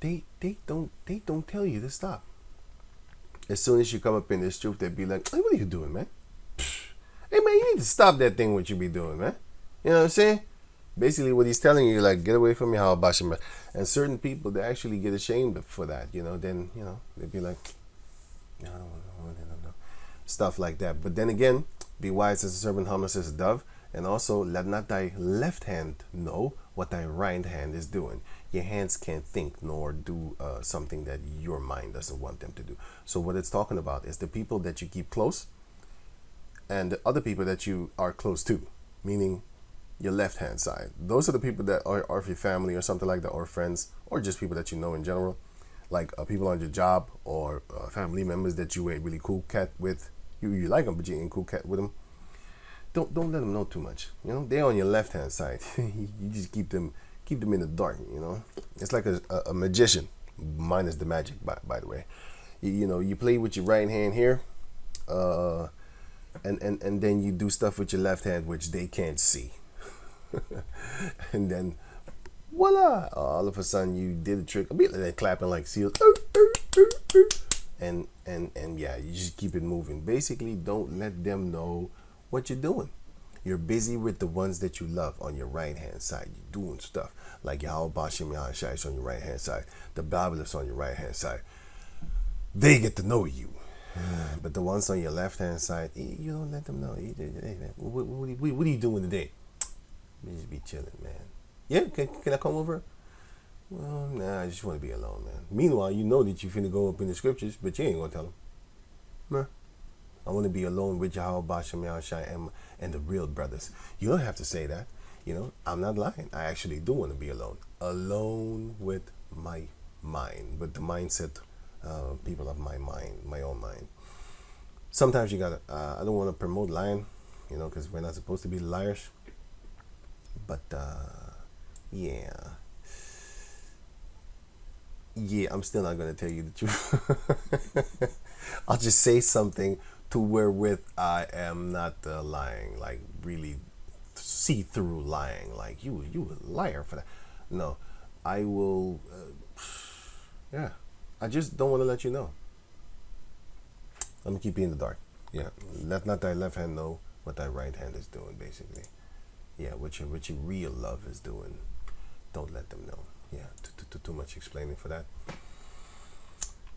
A: they don't tell you to stop. As soon as you come up in this truth, they be like, hey, what are you doing, man? Hey, man, you need to stop that thing what you be doing, man. You know what I'm saying? Basically, what he's telling you, like, get away from me, how about you? And certain people, they actually get ashamed for that, Then, they'd be like, no, stuff like that. But then again, be wise as a serpent, harmless as a dove. And also, let not thy left hand know what thy right hand is doing. Your hands can't think nor do something that your mind doesn't want them to do. So what it's talking about is the people that you keep close and the other people that you are close to, meaning your left hand side. Those are the people that are of your family or something like that, or friends, or just people that you know in general, like people on your job or family members that you ain't really cool cat with. You like them, but you ain't cool cat with them. Don't let them know too much. They're on your left hand side. You just keep them in the dark. It's like a magician, minus the magic. By the way, you play with your right hand here, and then you do stuff with your left hand which they can't see. And then voila, all of a sudden you did a trick. A bit like clapping like seals. And yeah, you just keep it moving. Basically, don't let them know what you're doing. You're busy with the ones that you love on your right hand side. You're doing stuff like Yahweh Bashim Yahshai is on your right hand side. The Bible is on your right hand side. They get to know you. But the ones on your left hand side, you don't let them know. Hey, man, what are you doing today? You just be chilling, man. Yeah, can I come over? Well, nah, I just want to be alone, man. Meanwhile, you know that you're finna go up in the scriptures, but you ain't gonna tell them. Nah. I want to be alone with Yahweh Basham Yahushai and the real brothers. You don't have to say that. You know, I'm not lying. I actually do want to be alone. Alone with my mind. With the mindset, people of my mind, my own mind. Sometimes you gotta, I don't want to promote lying, you know, because we're not supposed to be liars. But, yeah. Yeah, I'm still not going to tell you the truth. I'll just say something to wherewith I am not lying, like really see-through lying, like you a liar for that. No, I will, yeah, I just don't want to let you know. I'm going to keep you in the dark. Yeah, let not thy left hand know what thy right hand is doing, basically. Yeah, what your real love is doing. Don't let them know. Yeah, too much explaining for that.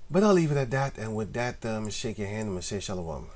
A: But I'll leave it at that. And with that, I'm going to shake your hand. I'm going to say shalom.